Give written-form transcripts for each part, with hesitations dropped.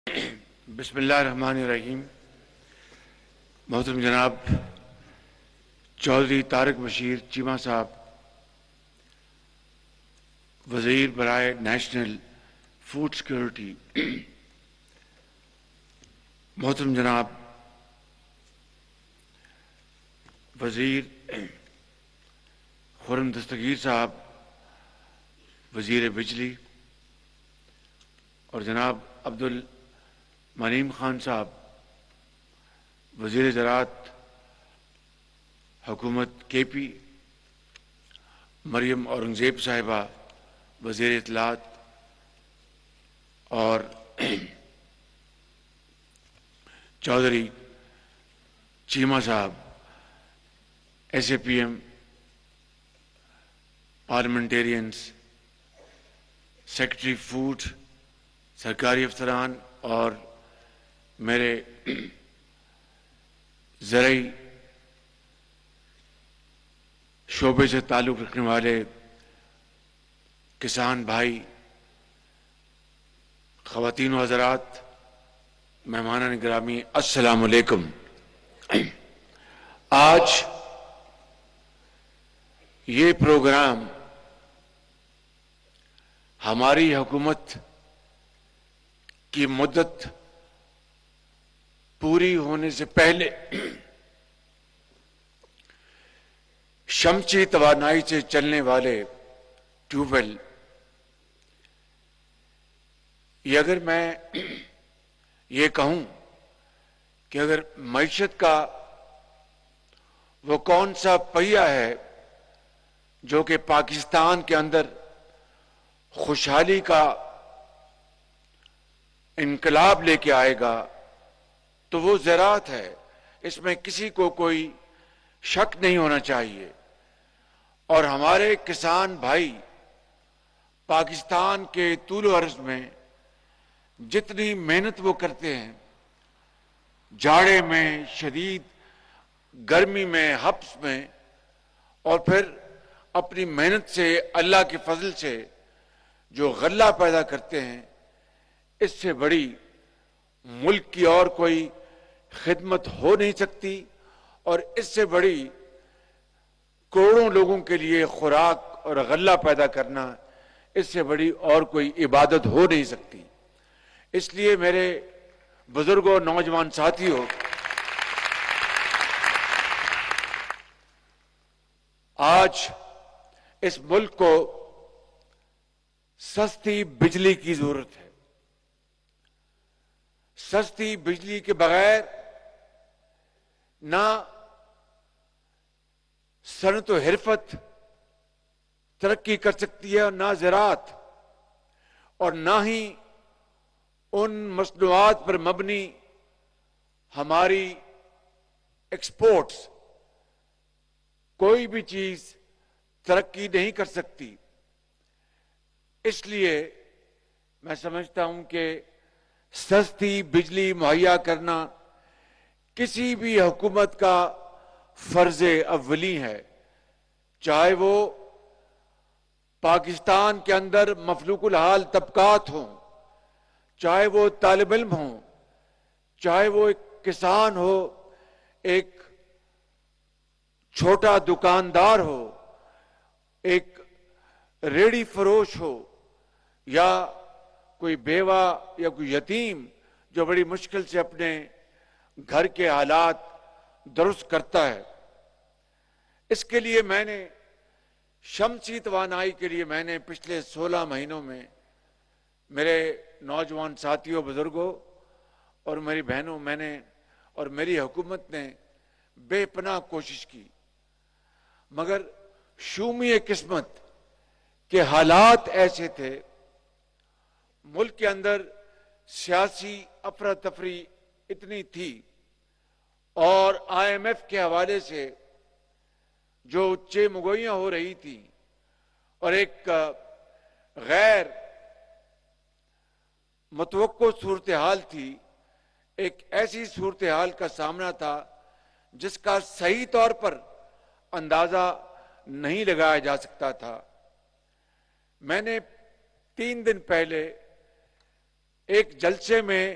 بسم اللہ الرحمن الرحیم۔ محترم جناب چودھری طارق بشیر چیمہ صاحب، وزیر برائے نیشنل فوڈ سیکورٹی، محترم جناب وزیر خرم دستگیر صاحب، وزیر بجلی، اور جناب عبدالمنعم خان صاحب، وزیر زراعت حکومت کے پی، مریم اورنگزیب صاحبہ، وزیر اطلاعات، اور چودھری چیمہ صاحب، S A P M parliamentarians, secretary food, سرکاری افسران، اور میرے زرعی شعبے سے تعلق رکھنے والے کسان بھائی، خواتین و حضرات، مہمانان گرامی، السلام علیکم۔ آج یہ پروگرام ہماری حکومت کی مدت پوری ہونے سے پہلے شمسی توانائی سے چلنے والے ٹیوب ویل، یہ اگر میں یہ کہوں کہ اگر معیشت کا وہ کون سا پہیہ ہے جو کہ پاکستان کے اندر خوشحالی کا انقلاب لے کے آئے گا تو وہ زراعت ہے، اس میں کسی کو کوئی شک نہیں ہونا چاہیے۔ اور ہمارے کسان بھائی پاکستان کے طول و عرض میں جتنی محنت وہ کرتے ہیں، جاڑے میں، شدید گرمی میں، حبس میں، اور پھر اپنی محنت سے، اللہ کے فضل سے جو غلہ پیدا کرتے ہیں، اس سے بڑی ملک کی اور کوئی خدمت ہو نہیں سکتی، اور اس سے بڑی کروڑوں لوگوں کے لیے خوراک اور غلہ پیدا کرنا، اس سے بڑی اور کوئی عبادت ہو نہیں سکتی۔ اس لیے میرے بزرگوں، نوجوان ساتھیوں، آج اس ملک کو سستی بجلی کی ضرورت ہے۔ سستی بجلی کے بغیر نہ صنعت و حرفت ترقی کر سکتی ہے، اور نہ زراعت، اور نہ ہی ان مصنوعات پر مبنی ہماری ایکسپورٹس، کوئی بھی چیز ترقی نہیں کر سکتی۔ اس لیے میں سمجھتا ہوں کہ سستی بجلی مہیا کرنا کسی بھی حکومت کا فرض اولی ہے، چاہے وہ پاکستان کے اندر مفلوق الحال طبقات ہوں، چاہے وہ طالب علم ہوں، چاہے وہ ایک کسان ہو، ایک چھوٹا دکاندار ہو، ایک ریڑی فروش ہو، یا کوئی بیوہ یا کوئی یتیم جو بڑی مشکل سے اپنے گھر کے حالات درست کرتا ہے۔ اس کے لیے میں نے شمسی توانائی کے لیے میں نے پچھلے 16 مہینوں میں میرے نوجوان ساتھیوں، بزرگوں اور میری بہنوں، میں نے اور میری حکومت نے بے پناہ کوشش کی، مگر شومی قسمت کے حالات ایسے تھے، ملک کے اندر سیاسی افراتفری اتنی تھی، اور آئی ایم ایف کے حوالے سے جو چمگوئیاں ہو رہی تھی، اور ایک غیر متوقع صورتحال تھی، ایک ایسی صورتحال کا سامنا تھا جس کا صحیح طور پر اندازہ نہیں لگایا جا سکتا تھا۔ میں نے 3 دن پہلے ایک جلسے میں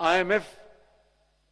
IMF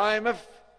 IMF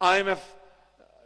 IMF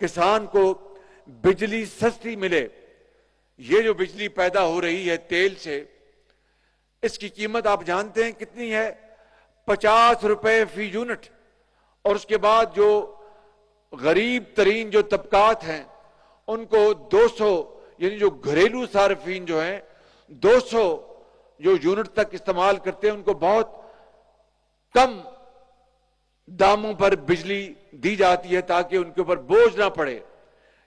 کسان کو بجلی سستی ملے. یہ جو بجلی پیدا ہو رہی ہے تیل سے، اس کی قیمت آپ جانتے ہیں کتنی ہے؟ 50 روپے فی یونٹ. اور اس کے بعد جو غریب ترین جو طبقات ہیں ان کو 200، یعنی جو گھریلو صارفین جو ہیں 200 جو یونٹ تک استعمال کرتے ہیں ان کو بہت کم داموں پر بجلی دی جاتی ہے تاکہ ان کے اوپر بوجھ نہ پڑے.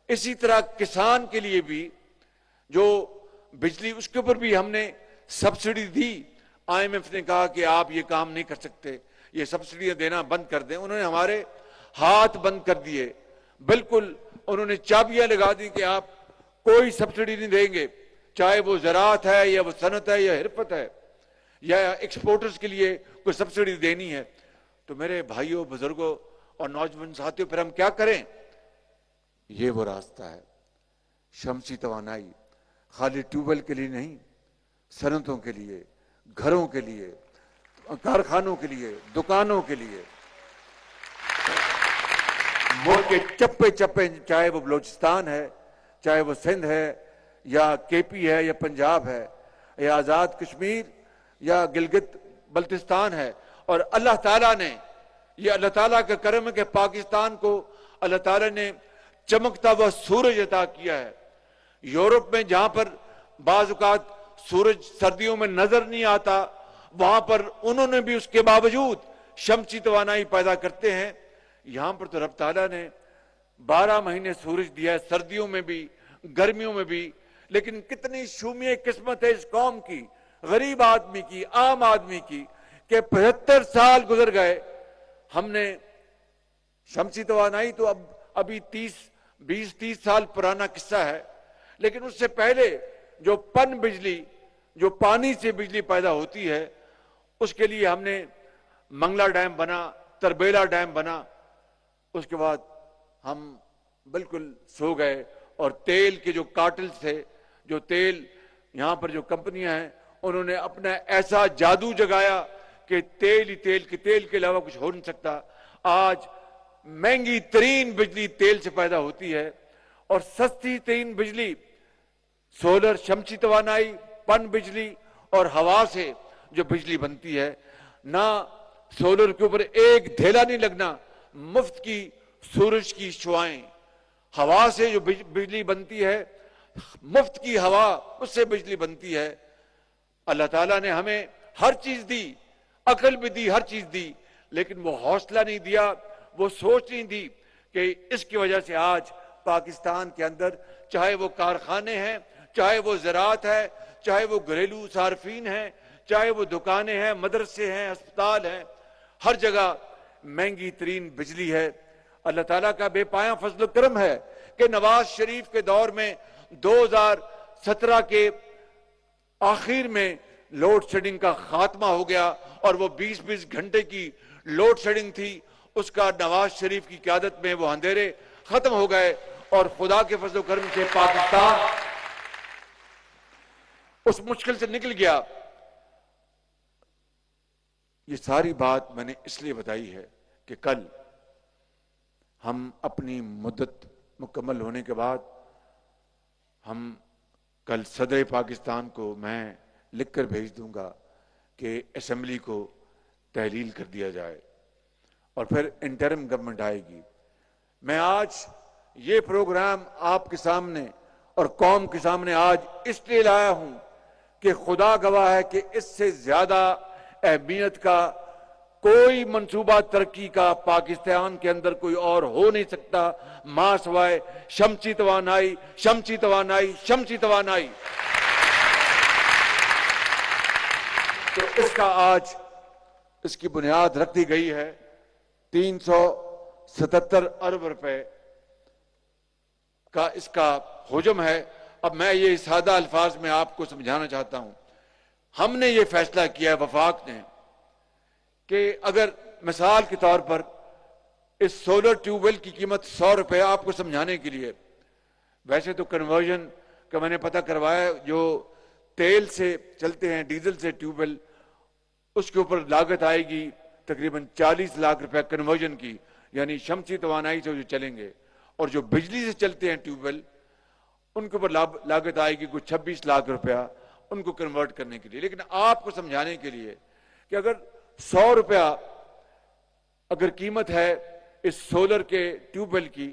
اسی طرح کسان کے لیے بھی جو بجلی، اس کے اوپر بھی ہم نے سبسڈی دی. آئی ایم ایف نے کہا کہ آپ یہ کام نہیں کر سکتے، یہ سبسڈیاں دینا بند کر دیں. انہوں نے ہمارے ہاتھ بند کر دیے، بالکل انہوں نے چابیاں لگا دی کہ آپ کوئی سبسڈی نہیں دیں گے، چاہے وہ زراعت ہے یا وہ صنعت ہے یا حرفت ہے یا ایکسپورٹرز کے لیے کوئی سبسڈی دینی ہے. تو میرے بھائیوں، بزرگوں اور نوجوان ساتھیوں، پھر ہم کیا کریں؟ یہ وہ راستہ ہے. شمسی توانائی خالی ٹیوب ویل کے لیے نہیں، صنعتوں کے لیے، گھروں کے لیے، کارخانوں کے لیے، دکانوں کے لیے، ملک کے چپے چپے، چاہے وہ بلوچستان ہے، چاہے وہ سندھ ہے یا کے پی ہے یا پنجاب ہے یا آزاد کشمیر یا گلگت بلتستان ہے. اور اللہ تعالیٰ نے، یہ اللہ تعالیٰ کا کرم ہے کہ پاکستان کو اللہ تعالیٰ نے چمکتا ہوا سورج عطا کیا ہے. یورپ میں جہاں پر بعض اوقات سورج سردیوں میں نظر نہیں آتا، وہاں پر انہوں نے بھی اس کے باوجود شمسی توانائی پیدا کرتے ہیں. یہاں پر تو رب تعالیٰ نے 12 مہینے سورج دیا ہے، سردیوں میں بھی گرمیوں میں بھی. لیکن کتنی شومیہ قسمت ہے اس قوم کی، غریب آدمی کی، عام آدمی کی، کہ 75 سال گزر گئے. ہم نے شمسی توانائی تو ابھی 20-30 سال پرانا قصہ ہے، لیکن اس سے پہلے جو پن بجلی، جو پانی سے بجلی پیدا ہوتی ہے، اس کے لیے ہم نے منگلا ڈیم بنا، تربیلا ڈیم بنا. اس کے بعد ہم بالکل سو گئے. اور تیل کے جو کارٹل تھے، جو تیل یہاں پر جو کمپنیاں ہیں، انہوں نے اپنا ایسا جادو جگایا کہ تیل ہی تیل، کے تیل کے علاوہ کچھ ہو نہیں سکتا. آج مہنگی ترین بجلی تیل سے پیدا ہوتی ہے اور سستی ترین بجلی سولر، شمسی توانائی، پن بجلی اور ہوا سے جو بجلی بنتی ہے. نہ سولر کے اوپر ایک دھیلا نہیں لگنا، مفت کی سورج کی شعائیں. ہوا سے جو بجلی بنتی ہے، مفت کی ہوا، اس سے بجلی بنتی ہے. اللہ تعالیٰ نے ہمیں ہر چیز دی، عقل بھی دی، ہر چیز دی، لیکن وہ حوصلہ نہیں دیا، وہ سوچ نہیں دی کہ اس کی وجہ سے آج پاکستان کے اندر چاہے وہ کارخانے ہیں، چاہے وہ زراعت ہے، چاہے وہ گھریلو صارفین ہیں، چاہے وہ دکانیں ہیں، مدرسے ہیں، ہسپتال ہیں، ہر جگہ مہنگی ترین بجلی ہے. اللہ تعالیٰ کا بے پایاں فضل و کرم ہے کہ نواز شریف کے دور میں 2017 کے آخر میں لوڈ شیڈنگ کا خاتمہ ہو گیا اور وہ 20 گھنٹے کی لوڈ شیڈنگ تھی. اس کا نواز شریف کی قیادت میں وہ اندھیرے ختم ہو گئے اور خدا کے فضل و کرم سے پاکستان اس مشکل سے نکل گیا. یہ ساری بات میں نے اس لیے بتائی ہے کہ کل ہم اپنی مدت مکمل ہونے کے بعد ہم کل صدر پاکستان کو میں لکھ کر بھیج دوں گا کہ اسمبلی کو تحلیل کر دیا جائے اور پھر انٹرم گورنمنٹ آئے گی. میں آج یہ پروگرام آپ کے سامنے اور قوم کے سامنے آج اس لیے لایا ہوں کہ خدا گواہ ہے کہ اس سے زیادہ اہمیت کا کوئی منصوبہ ترقی کا پاکستان کے اندر کوئی اور ہو نہیں سکتا ماں سوائے شمسی توانائی، شمسی توانائی، شمسی توانائی. تو اس کا آج اس کی بنیاد رکھ دی گئی ہے. 377 ارب روپے کا اس کا حجم ہے. اب میں یہ سادہ الفاظ میں آپ کو سمجھانا چاہتا ہوں. ہم نے یہ فیصلہ کیا ہے وفاق نے کہ اگر مثال کے طور پر اس سولر ٹیوب ویل کی قیمت 100 روپے، آپ کو سمجھانے کے لیے، ویسے تو کنورژن کا میں نے پتہ کروایا، جو تیل سے چلتے ہیں، ڈیزل سے ٹیوب ویل، اس کے اوپر لاگت آئے گی تقریباً 40 لاکھ روپے کنورژن کی، یعنی شمسی توانائی سے جو چلیں گے. اور جو بجلی سے چلتے ہیں ٹیوب ویل ان کے اوپر لاگت آئے گی کوئی 26 لاکھ روپیہ ان کو کنورٹ کرنے کے لیے. لیکن آپ کو سمجھانے کے لیے کہ اگر 100 روپیہ اگر قیمت ہے اس سولر کے ٹیوب ویل کی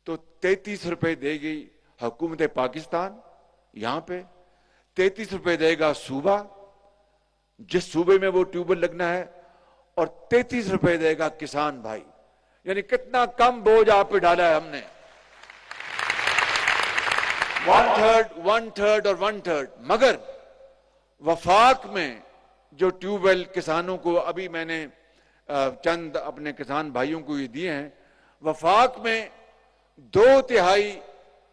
تو 33 روپے دے گی حکومت پاکستان. یہاں پہ 33 روپے دے گا صوبہ جس صوبے میں وہ ٹیوب ویل لگنا ہے, اور 33 روپے دے گا کسان بھائی. یعنی کتنا کم بوجھ آپ پہ ڈالا ہے ہم نے, 1/3 اور 1/3. مگر وفاق میں جو ٹیوب ویل کسانوں کو ابھی میں نے چند اپنے کسان بھائیوں کو یہ دیے ہیں, وفاق میں 2/3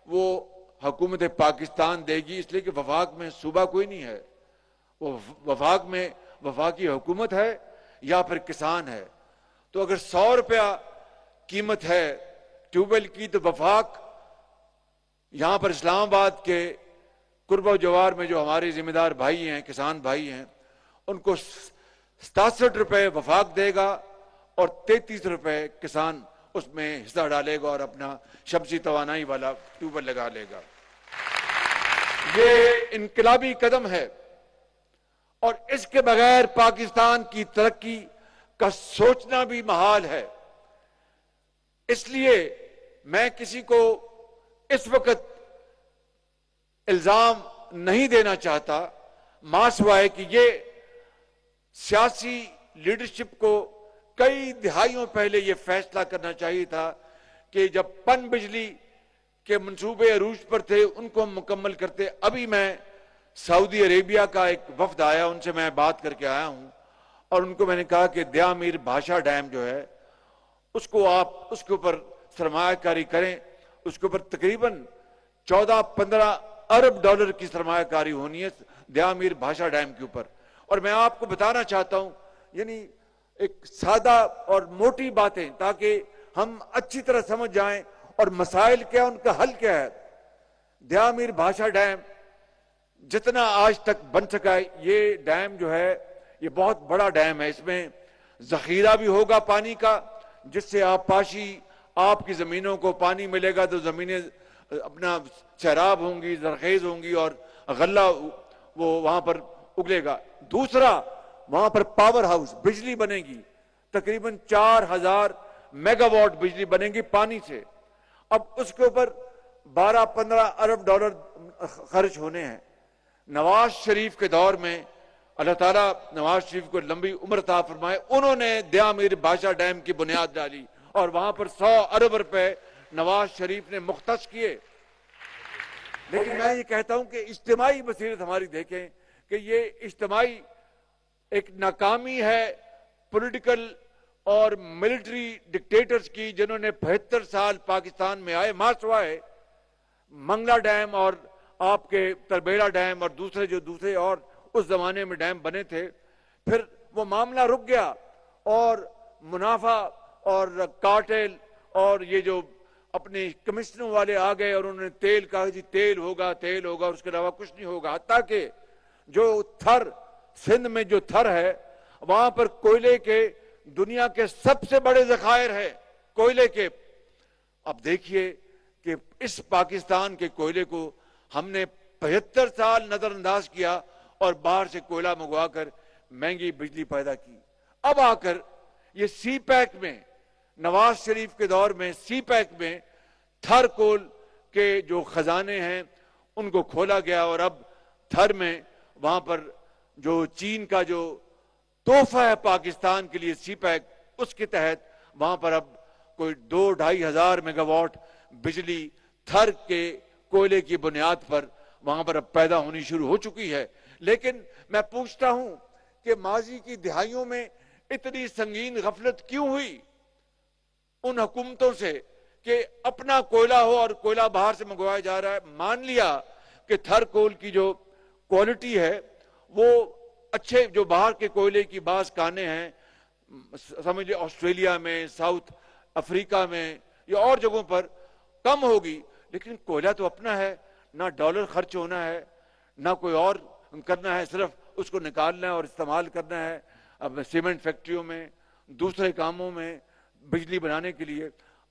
وہ حکومت پاکستان دے گی, اس لیے کہ وفاق میں صوبہ کوئی نہیں ہے. وہ وفاق میں وفاقی حکومت ہے یا پھر کسان ہے. تو اگر 100 روپیہ قیمت ہے ٹیوب ویل کی تو وفاق یہاں پر اسلام آباد کے قرب و جوار میں جو ہمارے ذمہ دار بھائی ہیں, کسان بھائی ہیں, ان کو 67 روپے وفاق دے گا اور 33 روپے کسان اس میں حصہ ڈالے گا اور اپنا شمسی توانائی والا ٹیوب ویل لگا لے گا. یہ انقلابی قدم ہے اور اس کے بغیر پاکستان کی ترقی کا سوچنا بھی محال ہے. اس لیے میں کسی کو اس وقت الزام نہیں دینا چاہتا ماں سوائے کہ یہ سیاسی لیڈرشپ کو کئی دہائیوں پہلے یہ فیصلہ کرنا چاہیے تھا کہ جب پن بجلی کے منصوبے عروج پر تھے ان کو مکمل کرتے. ابھی میں سعودی عربیہ کا ایک وفد آیا, ان سے میں بات کر کے آیا ہوں اور ان کو میں نے کہا کہ دیا میر بھاشا ڈیم جو ہے اس کو آپ اس کے اوپر سرمایہ کاری کریں. اس کے اوپر تقریباً 14-15 ارب ڈالر کی سرمایہ کاری ہونی ہے دیا میر بھاشا ڈیم کے اوپر. اور میں آپ کو بتانا چاہتا ہوں یعنی ایک سادہ اور موٹی باتیں تاکہ ہم اچھی طرح سمجھ جائیں اور مسائل کیا ان کا حل کیا ہے. دیا میر بھاشا ڈیم جتنا آج تک بن سکا ہے, یہ ڈیم جو ہے یہ بہت بڑا ڈیم ہے. اس میں ذخیرہ بھی ہوگا پانی کا جس سے آبپاشی آپ کی زمینوں کو پانی ملے گا تو زمینیں اپنا سیراب ہوں گی, زرخیز ہوں گی اور غلہ وہ وہاں پر اگلے گا. دوسرا وہاں پر پاور ہاؤس بجلی بنے گی, تقریباً 4000 میگا واٹ بجلی بنے گی پانی سے. اب اس کے اوپر 12-15 ارب ڈالر خرچ ہونے ہیں. نواز شریف کے دور میں اللہ تعالیٰ نواز شریف کو لمبی عمر عطا فرمائے, انہوں نے دیا میر بھاشا ڈیم کی بنیاد ڈالی اور وہاں پر 100 ارب روپے نواز شریف نے مختص کیے. لیکن میں یہ کہتا ہوں کہ اجتماعی بصیرت ہماری دیکھیں کہ یہ اجتماعی ایک ناکامی ہے پولیٹیکل اور ملٹری ڈکٹیٹرز کی جنہوں نے 75 سال پاکستان میں آئے, ماں سوائے منگلا ڈیم اور آپ کے تربیلا ڈیم اور دوسرے اور اس زمانے میں ڈیم بنے تھے. پھر وہ معاملہ رک گیا اور منافع اور کارٹیل اور یہ جو اپنے کمشنوں والے آ گئے اور انہوں نے تیل کہا جی تیل ہوگا اور اس کے علاوہ کچھ نہیں ہوگا. حتیٰ کہ جو تھر سندھ میں جو تھر ہے وہاں پر کوئلے کے دنیا کے سب سے بڑے ذخائر ہیں کوئلے کے. اب دیکھیے کہ اس پاکستان کے کوئلے کو ہم نے 75 سال نظر انداز کیا اور باہر سے کوئلہ منگوا کر مہنگی بجلی پیدا کی. اب آ کر یہ سی پیک میں نواز شریف کے دور میں سی پیک میں تھر کول کے جو خزانے ہیں ان کو کھولا گیا اور اب تھر میں وہاں پر جو چین کا جو تحفہ ہے پاکستان کے لیے سی پیک, اس کے تحت وہاں پر اب کوئی 2-2.5 ہزار میگا واٹ بجلی تھر کے کوئلے کی بنیاد پر وہاں پر اب پیدا ہونی شروع ہو چکی ہے. لیکن میں پوچھتا ہوں کہ ماضی کی دہائیوں میں اتنی سنگین غفلت کیوں ہوئی ان حکومتوں سے کہ اپنا کوئلہ ہو اور کوئلہ باہر سے منگوایا جا رہا ہے. مان لیا کہ تھر کول کی جو کوالٹی ہے وہ اچھے جو باہر کے کوئلے کی بعض کانے ہیں سمجھ لیں آسٹریلیا میں, ساؤتھ افریقہ میں یا اور جگہوں پر کم ہوگی, لیکن کوئلہ تو اپنا ہے, نہ ڈالر خرچ ہونا ہے نہ کوئی اور کرنا ہے, صرف اس کو نکالنا ہے اور استعمال کرنا ہے اب سیمنٹ فیکٹریوں میں دوسرے کاموں میں بجلی بنانے کے لیے.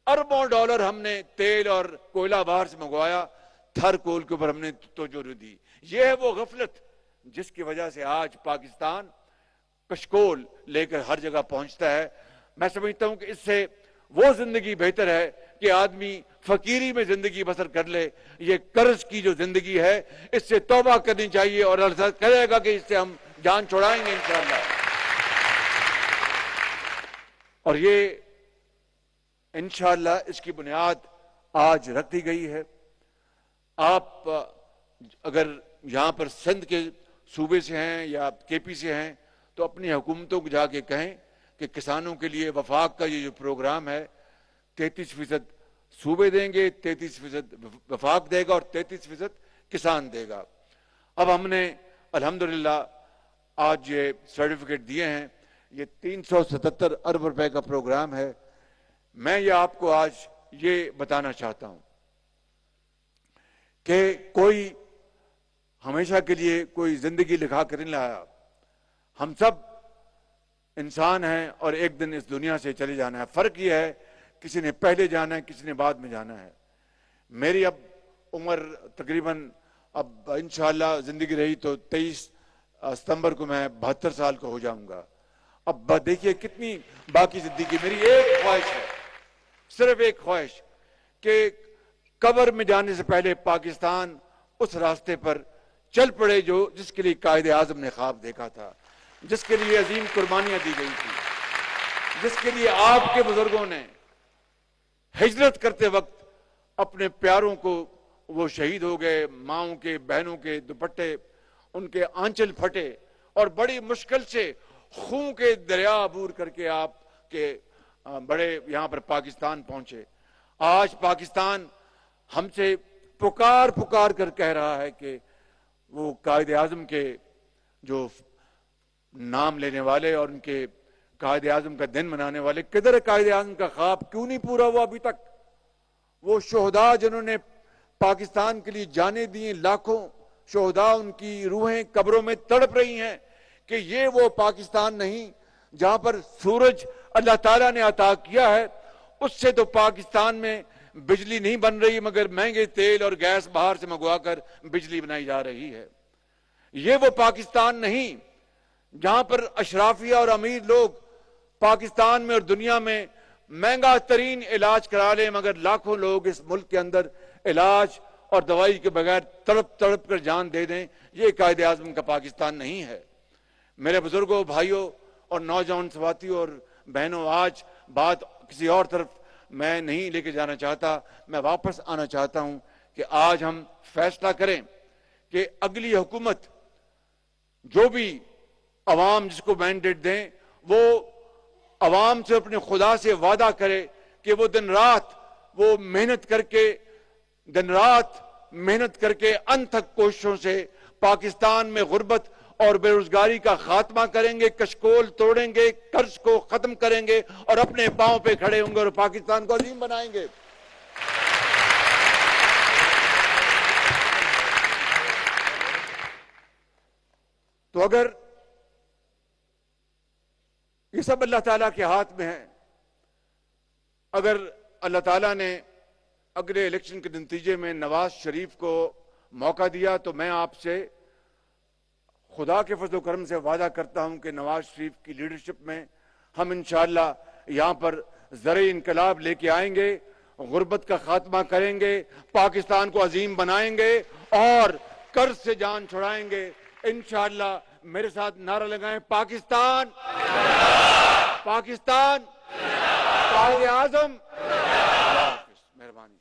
اربوں ڈالر ہم نے تیل اور کوئلہ باہر سے منگوایا، تھر کول کے اوپر ہم نے توجہ دی۔ یہ ہے وہ غفلت جس کی وجہ سے آج پاکستان کشکول لے کر ہر جگہ پہنچتا ہے۔ میں سمجھتا ہوں کہ اس سے وہ زندگی بہتر ہے کہ آدمی فقیری میں زندگی بسر کر لے۔ یہ قرض کی جو زندگی ہے اس سے توبہ کرنی چاہیے، اور اللہ کرے گا کہ اس سے ہم جان چھڑائیں گے انشاءاللہ۔ اور یہ انشاءاللہ اس کی بنیاد آج رکھ دی گئی ہے۔ آپ اگر یہاں پر سندھ کے صوبے سے ہیں یا کے پی سے ہیں تو اپنی حکومتوں کو جا کے کہیں کہ کسانوں کے لیے وفاق کا یہ جو پروگرام ہے 33% صوبے دیں گے، 33% وفاق دے گا اور 33% کسان دے گا۔ اب ہم نے الحمدللہ آج یہ سرٹیفکیٹ دیے ہیں۔ یہ 377 ارب روپے کا پروگرام ہے۔ میں یہ آپ کو آج یہ بتانا چاہتا ہوں کہ کوئی ہمیشہ کے لیے کوئی زندگی لکھا کر نہیں لایا۔ ہم سب انسان ہیں اور ایک دن اس دنیا سے چلے جانا ہے۔ فرق یہ ہے کسی نے پہلے جانا ہے، کسی نے بعد میں جانا ہے۔ میری اب عمر تقریباً اب انشاءاللہ زندگی رہی تو 23 ستمبر کو میں 72 سال کا ہو جاؤں گا۔ اب دیکھیے کتنی باقی زندگی۔ میری ایک خواہش ہے، صرف ایک خواہش، کہ قبر میں جانے سے پہلے پاکستان اس راستے پر چل پڑے جس کے لیے قائد اعظم نے خواب دیکھا تھا، جس کے لیے عظیم قربانیاں دی گئی تھی، جس کے لیے آپ کے بزرگوں نے ہجرت کرتے وقت اپنے پیاروں کو وہ شہید ہو گئے، ماؤں کے بہنوں کے دوپٹے ان کے آنچل پھٹے اور بڑی مشکل سے خون کے دریا عبور کر کے آپ کے بڑے یہاں پر پاکستان پہنچے۔ آج پاکستان ہم سے پکار کر کہہ رہا ہے کہ وہ قائد اعظم کے جو نام لینے والے اور ان کے قائد اعظم کا دن منانے والے، کدھر ہے قائد اعظم کا خواب؟ کیوں نہیں پورا ہوا ابھی تک؟ وہ شہداء جنہوں نے پاکستان کے لیے جانیں دی، لاکھوں شہداء، ان کی روحیں قبروں میں تڑپ رہی ہیں کہ یہ وہ پاکستان نہیں جہاں پر سورج اللہ تعالیٰ نے عطا کیا ہے۔ اس سے تو پاکستان میں بجلی نہیں بن رہی مگر مہنگے تیل اور گیس باہر سے منگوا کر بجلی بنائی جا رہی ہے۔ یہ وہ پاکستان نہیں جہاں پر اشرافیہ اور امیر لوگ پاکستان میں اور دنیا میں مہنگا ترین علاج کرا لیں مگر لاکھوں لوگ اس ملک کے اندر علاج اور دوائی کے بغیر تڑپ کر جان دے دیں۔ یہ قائد اعظم کا پاکستان نہیں ہے۔ میرے بزرگوں، بھائیوں اور نوجوان ساتھیوں اور بہنوں، آج بات کسی اور طرف میں نہیں لے کے جانا چاہتا، میں واپس آنا چاہتا ہوں کہ آج ہم فیصلہ کریں کہ اگلی حکومت جو بھی عوام جس کو مینڈیٹ دیں وہ عوام سے اپنے خدا سے وعدہ کرے کہ وہ دن رات محنت کر کے انتھک کوششوں سے پاکستان میں غربت اور بے روزگاری کا خاتمہ کریں گے، کشکول توڑیں گے، قرض کو ختم کریں گے اور اپنے پاؤں پہ کھڑے ہوں گے اور پاکستان کو عظیم بنائیں گے۔ تو اگر یہ سب اللہ تعالیٰ کے ہاتھ میں ہے، اگر اللہ تعالیٰ نے اگلے الیکشن کے نتیجے میں نواز شریف کو موقع دیا تو میں آپ سے خدا کے فضل و کرم سے وعدہ کرتا ہوں کہ نواز شریف کی لیڈرشپ میں ہم انشاءاللہ یہاں پر زرعی انقلاب لے کے آئیں گے، غربت کا خاتمہ کریں گے، پاکستان کو عظیم بنائیں گے اور قرض سے جان چھڑائیں گے انشاءاللہ۔ میرے ساتھ نعرہ لگائیں، پاکستان، پاکستان، قائد اعظم۔ مہربانی۔